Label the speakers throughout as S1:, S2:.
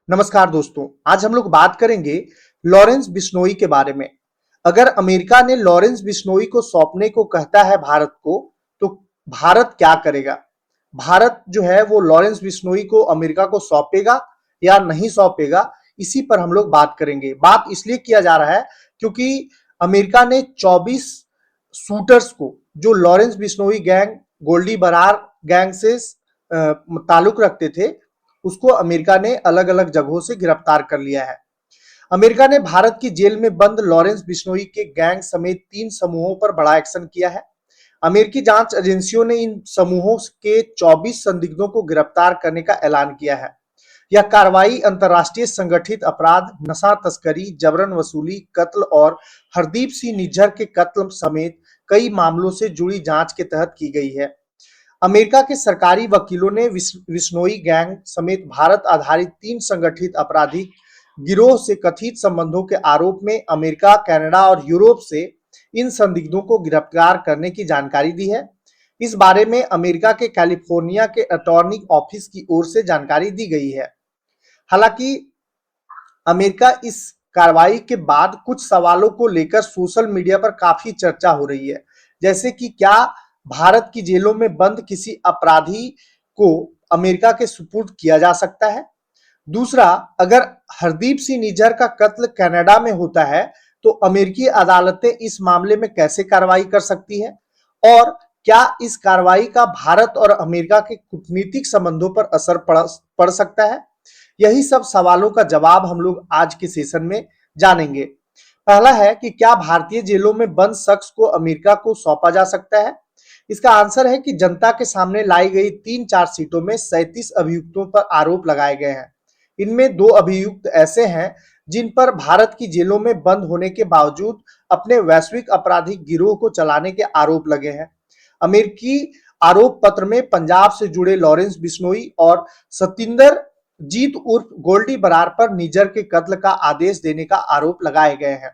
S1: नमस्कार दोस्तों, आज हम लोग बात करेंगे लॉरेंस बिश्नोई के बारे में। अगर अमेरिका ने लॉरेंस बिश्नोई को सौंपने को कहता है भारत को, तो भारत क्या करेगा? भारत जो है वो लॉरेंस बिश्नोई को अमेरिका को सौंपेगा या नहीं सौंपेगा, इसी पर हम लोग बात करेंगे। बात इसलिए किया जा रहा है क्योंकि अमेरिका ने 24 शूटर्स को, जो Lawrence Bishnoi gang, Goldy Brar gang से ताल्लुक रखते थे, उसको अमेरिका ने अलग अलग जगहों से गिरफ्तार कर लिया है। अमेरिका ने भारत की जेल में बंद लॉरेंस बिश्नोई के गैंग समेत 3 समूहों पर बड़ा एक्शन किया है। अमेरिकी जांच एजेंसियों ने इन समूहों के 24 संदिग्धों को गिरफ्तार करने का ऐलान किया है। यह कार्रवाई अंतर्राष्ट्रीय संगठित अपराध, नशा तस्करी, जबरन वसूली, कत्ल और हरदीप सिंह निज्जर के कत्ल समेत कई मामलों से जुड़ी जांच के तहत की गई है। अमेरिका के सरकारी वकीलों ने बिश्नोई गैंग समेत भारत आधारित 3 संगठित आपराधिक गिरोह से कथित संबंधों के आरोप में अमेरिका, कनाडा और यूरोप से इन संदिग्धों को गिरफ्तार करने की जानकारी दी है। इस बारे में अमेरिका के कैलिफोर्निया के अटॉर्नी ऑफिस की ओर से जानकारी दी गई है। हालांकि अमेरिका इस कार्रवाई के बाद कुछ सवालों को लेकर सोशल मीडिया पर काफी चर्चा हो रही है, जैसे कि क्या भारत की जेलों में बंद किसी अपराधी को अमेरिका के सुपुर्द किया जा सकता है। दूसरा, अगर हरदीप सिंह निज्जर का कत्ल कनाडा में होता है तो अमेरिकी अदालतें इस मामले में कैसे कार्रवाई कर सकती है, और क्या इस कार्रवाई का भारत और अमेरिका के कूटनीतिक संबंधों पर असर पड़ सकता है। यही सब सवालों का जवाब हम लोग आज के सेशन में जानेंगे। पहला है कि क्या भारतीय जेलों में बंद शख्स को अमेरिका को सौंपा जा सकता है। इसका आंसर है कि जनता के सामने लाई गई 3 चार्जशीटों में 37 अभियुक्तों पर आरोप लगाए गए हैं। इनमें 2 अभियुक्त ऐसे हैं जिन पर भारत की जेलों में बंद होने के बावजूद अपने वैश्विक आपराधिक गिरोह को चलाने के आरोप लगे हैं। अमेरिकी आरोप पत्र में पंजाब से जुड़े लॉरेंस बिश्नोई और सतिंदर जीत उर्फ गोल्डी बरार पर निज्जर के कत्ल का आदेश देने का आरोप लगाए गए हैं।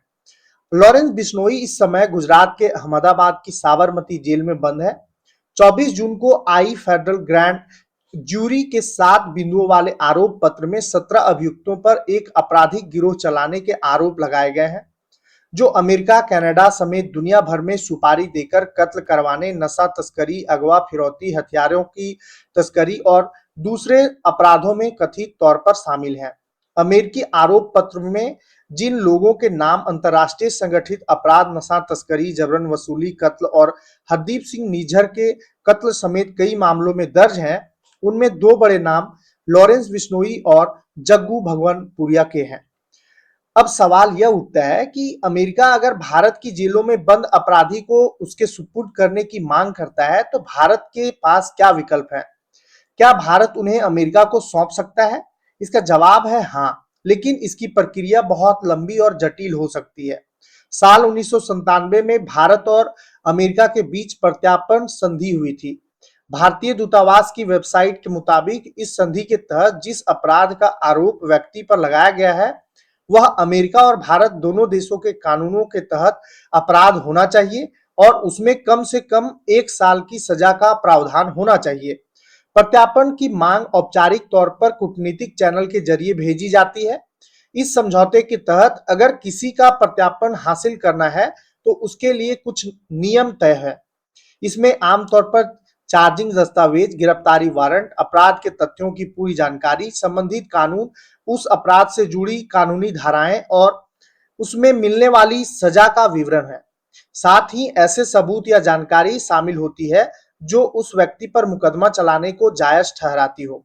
S1: लॉरेंस बिश्नोई इस समय गुजरात के अहमदाबाद की साबरमती जेल में बंद है। 24 जून को आई फेडरल ग्रैंड ज्यूरी के 7 बिंदुओं वाले आरोप पत्र में 17 अभियुक्तों पर एक आपराधिक गिरोह चलाने के आरोप लगाए गए हैं, जो अमेरिका, कनाडा समेत दुनिया भर में सुपारी देकर कत्ल करवाने, नशा तस्करी, अगवा फिरौती, हथियारों की तस्करी और दूसरे अपराधों में कथित तौर पर शामिल हैं। अमेरिकी आरोप पत्र में जिन लोगों के नाम अंतर्राष्ट्रीय संगठित अपराध, नशा तस्करी, जबरन वसूली, कत्ल और हरदीप सिंह निज्जर के कत्ल समेत कई मामलों में दर्ज हैं, उनमें 2 बड़े नाम लॉरेंस बिश्नोई और जग्गू भगवानपुरिया के हैं। अब सवाल यह उठता है कि अमेरिका अगर भारत की जेलों में बंद अपराधी को उसके सुपुर्द करने की मांग करता है तो भारत के पास क्या विकल्प है। क्या भारत उन्हें अमेरिका को सौंप सकता है? इसका जवाब है हाँ, लेकिन इसकी प्रक्रिया बहुत लंबी और जटिल हो सकती है। साल 1997 में भारत और अमेरिका के बीच प्रत्यार्पण संधि हुई थी। भारतीय दूतावास की वेबसाइट के मुताबिक इस संधि के तहत जिस अपराध का आरोप व्यक्ति पर लगाया गया है वह अमेरिका और भारत दोनों देशों के कानूनों के तहत अपराध होना चाहिए और उसमें कम से कम 1 साल की सजा का प्रावधान होना चाहिए। प्रत्यार्पण की मांग औपचारिक तौर पर कूटनीतिक चैनल के जरिए भेजी जाती है। इस समझौते के तहत अगर किसी का प्रत्यार्पण हासिल करना है तो उसके लिए कुछ नियम तय है। इसमें आमतौर पर चार्जिंग दस्तावेज, गिरफ्तारी वारंट, अपराध के तथ्यों की पूरी जानकारी, संबंधित कानून, उस अपराध से जुड़ी कानूनी धाराएं और उसमें मिलने वाली सजा का विवरण है। साथ ही ऐसे सबूत या जानकारी शामिल होती है जो उस व्यक्ति पर मुकदमा चलाने को जायज ठहराती हो।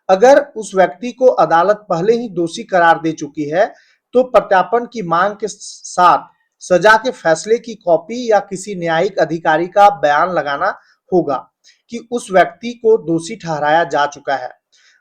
S1: अगर उस व्यक्ति को अदालत पहले ही दोषी करार दे चुकी है तो प्रत्यार्पण की मांग के साथ सजा के फैसले की कॉपी या किसी न्यायिक अधिकारी का बयान लगाना होगा कि उस व्यक्ति को दोषी ठहराया जा चुका है।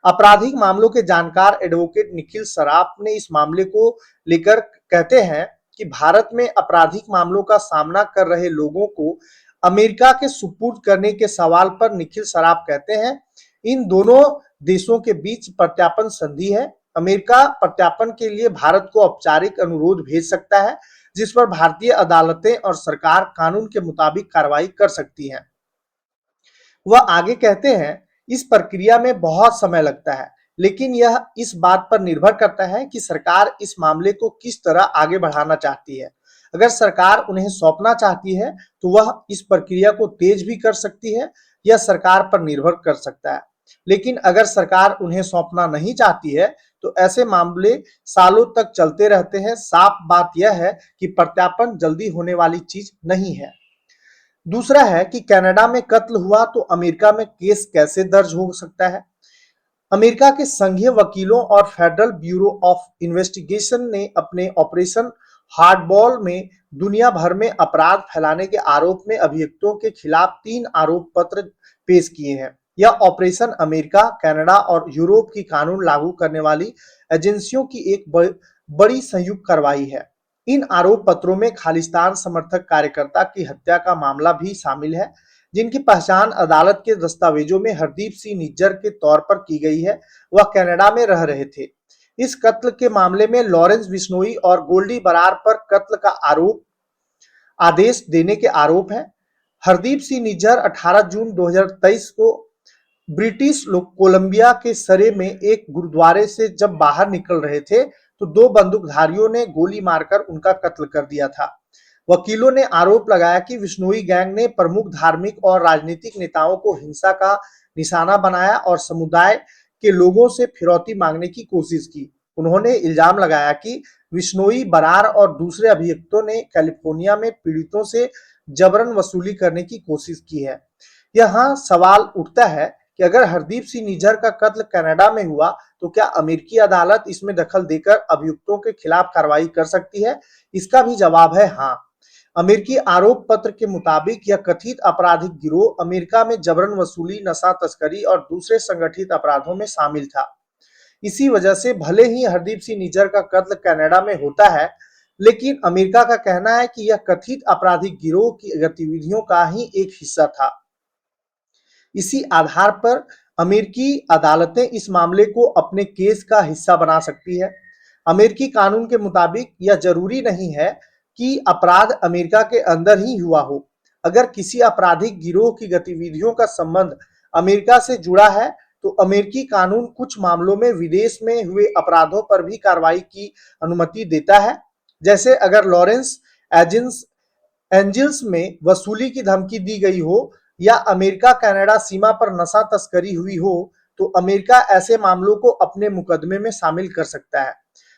S1: आपराधिक मामलों के जानकार एडवोकेट निखिल सराफ ने इस मामले को लेकर कहते हैं कि भारत में आपराधिक मामलों का सामना कर रहे लोगों को अमेरिका के सुपुर्द करने के सवाल पर निखिल सराफ कहते हैं, इन दोनों देशों के बीच प्रत्यार्पण संधि है। अमेरिका प्रत्यार्पण के लिए भारत को औपचारिक अनुरोध भेज सकता है, जिस पर भारतीय अदालतें और सरकार कानून के मुताबिक कार्रवाई कर सकती हैं। वह आगे कहते हैं, इस प्रक्रिया में बहुत समय लगता है, लेकिन यह इस बात पर निर्भर करता है कि सरकार इस मामले को किस तरह आगे बढ़ाना चाहती है। अगर सरकार उन्हें सौंपना चाहती है तो वह इस प्रक्रिया को तेज भी कर सकती है, यह सरकार पर निर्भर कर सकता है। लेकिन अगर सरकार उन्हें सौंपना नहीं चाहती है तो ऐसे मामले सालों तक चलते रहते हैं। साफ बात यह है कि प्रत्यार्पण जल्दी होने वाली चीज नहीं है। दूसरा है कि कनाडा में कत्ल हुआ तो अमेरिका में केस कैसे दर्ज हो सकता है। अमेरिका के संघीय वकीलों और फेडरल ब्यूरो ऑफ इन्वेस्टिगेशन ने अपने ऑपरेशन हार्डबॉल में दुनिया भर में अपराध फैलाने के आरोप में अभियुक्तों के खिलाफ 3 आरोप पत्र पेश किए हैं। यह ऑपरेशन अमेरिका, कनाडा और यूरोप की कानून लागू करने वाली एजेंसियों की एक बड़ी संयुक्त कार्रवाई है। इन आरोप पत्रों में खालिस्तान समर्थक कार्यकर्ता की हत्या का मामला भी शामिल है, जिनकी पहचान अदालत के दस्तावेजों में हरदीप सिंह निज्जर के तौर पर की गई है। वह कनाडा में रह रहे थे। इस कत्ल के मामले में लॉरेंस बिश्नोई और गोल्डी बरार पर कत्ल का आदेश देने के आरोप हैं। हरदीप सिंह निज्जर 18 जून 2023 को ब्रिटिश कोलंबिया के सरे में एक गुरुद्वारे से जब बाहर निकल रहे थे तो 2 बंदूकधारियों ने गोली मारकर उनका कत्ल कर दिया था। वकीलों ने आरोप लगाया कि बिश्नोई गैंग ने प्रमुख धार्मिक और राजनीतिक नेताओं को हिंसा का निशाना बनाया और समुदाय के लोगों से फिरौती मांगने की कोशिश की। उन्होंने इल्जाम लगाया कि बिश्नोई, बरार और दूसरे अभियुक्तों ने कैलिफोर्निया में पीड़ितों से जबरन वसूली करने की कोशिश की है। यहाँ सवाल उठता है कि अगर हरदीप सिंह निज्जर का कत्ल कनाडा में हुआ तो क्या अमेरिकी अदालत इसमें दखल देकर अभियुक्तों के खिलाफ कार्रवाई कर सकती है? इसका भी जवाब है हाँ। अमेरिकी आरोप पत्र के मुताबिक यह कथित आपराधिक गिरोह अमेरिका में जबरन वसूली, नशा तस्करी और दूसरे संगठित अपराधों में शामिल था। इसी वजह से भले ही हरदीप सिंह निज्जर का कत्ल कनाडा में होता है, लेकिन अमेरिका का कहना है कि यह कथित आपराधिक गिरोह की गतिविधियों का ही एक हिस्सा था। इसी आधार पर अमेरिकी अदालतें इस मामले को अपने केस का हिस्सा बना सकती है। अमेरिकी कानून के मुताबिक यह जरूरी नहीं है कि अपराध अमेरिका के अंदर ही हुआ हो। अगर किसी आपराधिक गिरोह की गतिविधियों का संबंध अमेरिका से जुड़ा है तो अमेरिकी कानून कुछ मामलों में विदेश में हुए अपराधों पर भी कार्रवाई की अनुमति देता है। जैसे अगर लॉरेंस एंजिल्स में वसूली की धमकी दी गई हो या अमेरिका कनाडा सीमा पर नशा तस्करी हुई हो तो अमेरिका ऐसे मामलों को अपने मुकदमे में शामिल कर सकता है।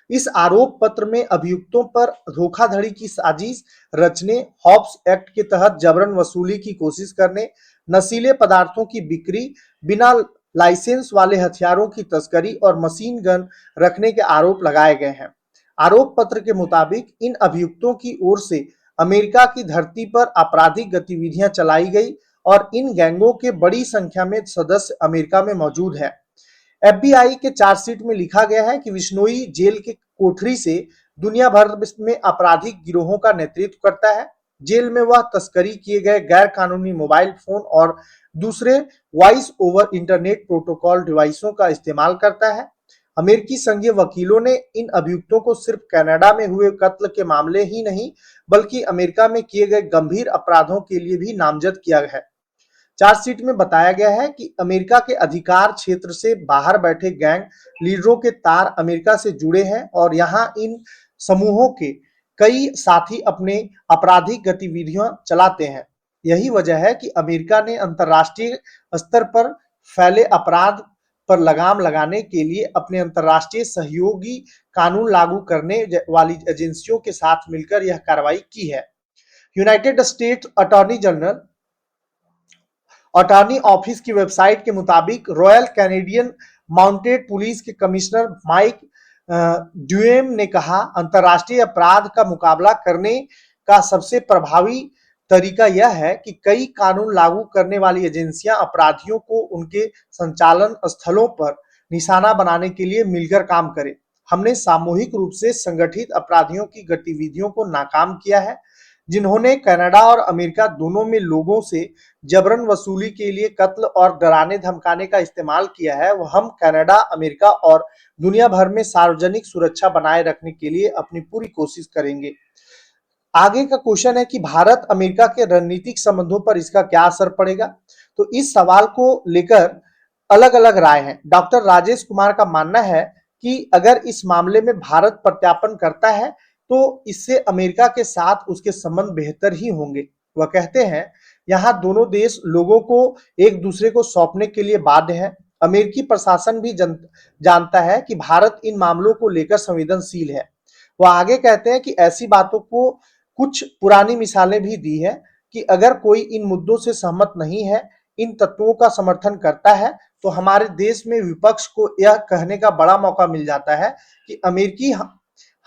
S1: इस आरोप पत्र में अभियुक्तों पर धोखाधड़ी की साजिश रचने, हॉब्स एक्ट के तहत जबरन वसूली की कोशिश करने, नशीले पदार्थों की बिक्री, बिना लाइसेंस वाले हथियारों की तस्करी और मशीन गन रखने के आरोप लगाए गए हैं। आरोप पत्र के मुताबिक इन अभियुक्तों की ओर से अमेरिका की धरती पर आपराधिक गतिविधियां चलाई गई और इन गैंगों के बड़ी संख्या में सदस्य अमेरिका में मौजूद है। एफबीआई के चार्जशीट में लिखा गया है कि बिश्नोई जेल के कोठरी से दुनिया भर में आपराधिक गिरोहों का नेतृत्व करता है। जेल में वह तस्करी किए गए गैर कानूनी मोबाइल फोन और दूसरे वॉइस ओवर इंटरनेट प्रोटोकॉल डिवाइसों का इस्तेमाल करता है। अमेरिकी संघीय वकीलों ने इन अभियुक्तों को सिर्फ कनाडा में हुए कत्ल के मामले ही नहीं बल्कि अमेरिका में किए गए गंभीर अपराधों के लिए भी नामजद किया है। चार्जशीट में बताया गया है कि अमेरिका के अधिकार क्षेत्र से बाहर बैठे गैंग लीडरों के तार अमेरिका से जुड़े हैं और यहां इन समूहों के कई साथी अपने आपराधिक गतिविधियां चलाते हैं। यही वजह है कि अमेरिका ने अंतर्राष्ट्रीय स्तर पर फैले अपराध पर लगाम लगाने के लिए अपने अंतर्राष्ट्रीय सहयोगी कानून लागू करने वाली एजेंसियों के साथ मिलकर यह कार्रवाई की है। यूनाइटेड स्टेट्स अटॉर्नी ऑफिस की वेबसाइट के मुताबिक रॉयल कैनेडियन माउंटेड पुलिस के कमिश्नर माइक ड्यूएम ने कहा, अंतर्राष्ट्रीय अपराध का मुकाबला करने का सबसे प्रभावी तरीका यह है कि कई कानून लागू करने वाली एजेंसियां अपराधियों को उनके संचालन स्थलों पर निशाना बनाने के लिए मिलकर काम करें। हमने सामूहिक रूप से संगठित अपराधियों की गतिविधियों को नाकाम किया है, जिन्होंने कनाडा और अमेरिका दोनों में लोगों से जबरन वसूली के लिए कत्ल और डराने धमकाने का इस्तेमाल किया है। हम कनाडा, अमेरिका और दुनिया भर में सार्वजनिक सुरक्षा बनाए रखने के लिए अपनी पूरी कोशिश करेंगे। आगे का क्वेश्चन है कि भारत अमेरिका के रणनीतिक संबंधों पर इसका क्या असर पड़ेगा। तो इस सवाल को लेकर अलग अलग राय है। डॉक्टर राजेश कुमार का मानना है कि अगर इस मामले में भारत प्रत्यार्पण करता है तो इससे अमेरिका के साथ उसके संबंध बेहतर ही होंगे। वह कहते हैं यहाँ दोनों देश लोगों को एक दूसरे को सौंपने के लिए बाध्य है। अमेरिकी प्रशासन भी जानता है कि भारत इन मामलों को लेकर संवेदनशील है। वह आगे कहते हैं कि ऐसी बातों को कुछ पुरानी मिसालें भी दी है कि अगर कोई इन मुद्दों से सहमत नहीं है, इन तत्वों का समर्थन करता है, तो हमारे देश में विपक्ष को यह कहने का बड़ा मौका मिल जाता है कि अमेरिकी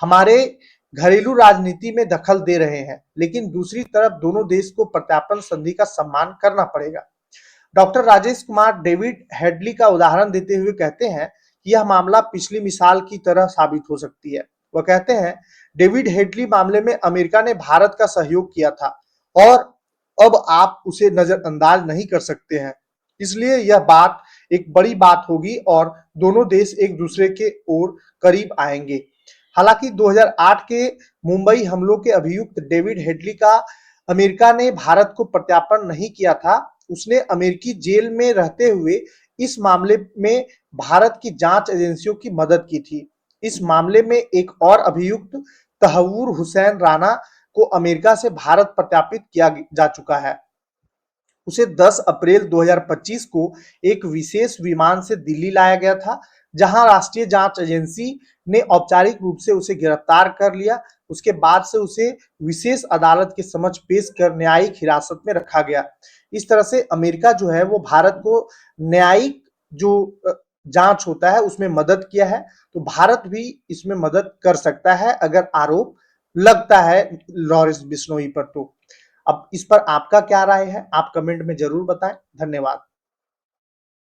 S1: हमारे घरेलू राजनीति में दखल दे रहे हैं, लेकिन दूसरी तरफ दोनों देश को प्रत्यार्पण संधि का सम्मान करना पड़ेगा। Doctor Rajesh Kumar David Headley का उदाहरण देते हुए कहते हैं कि यह मामला पिछली मिसाल की तरह साबित हो सकती है। वह कहते हैं डेविड हेडली मामले में अमेरिका ने भारत का सहयोग किया था और अब आप उसे नजरअंदाज नहीं कर सकते हैं। इसलिए यह बात एक बड़ी बात होगी और दोनों देश एक दूसरे के ओर करीब आएंगे। हालांकि 2008 के मुंबई हमलों के अभियुक्त डेविड हेडली का अमेरिका ने भारत को प्रत्यार्पण नहीं किया था। उसने अमेरिकी जेल में रहते हुए इस मामले में भारत की जांच एजेंसियों की मदद की थी। इस मामले में एक और अभियुक्त तहव्वुर हुसैन राना को अमेरिका से भारत प्रत्यार्पित किया जा चुका है। उसे 10 अप्रैल 2025 को एक विशेष विमान से दिल्ली लाया गया था, जहां राष्ट्रीय जांच एजेंसी ने औपचारिक रूप से उसे गिरफ्तार कर लिया। उसके बाद से उसे विशेष अदालत के समक्ष पेश कर न्यायिक हिरासत में रखा गया। इस तरह से अमेरिका जो है वो भारत को न्यायिक जो जांच होता है उसमें मदद किया है, तो भारत भी इसमें मदद कर सकता है अगर आरोप लगता है लॉरेंस बिश्नोई पर। तो अब इस पर आपका क्या राय है, आप कमेंट में जरूर बताएं। धन्यवाद।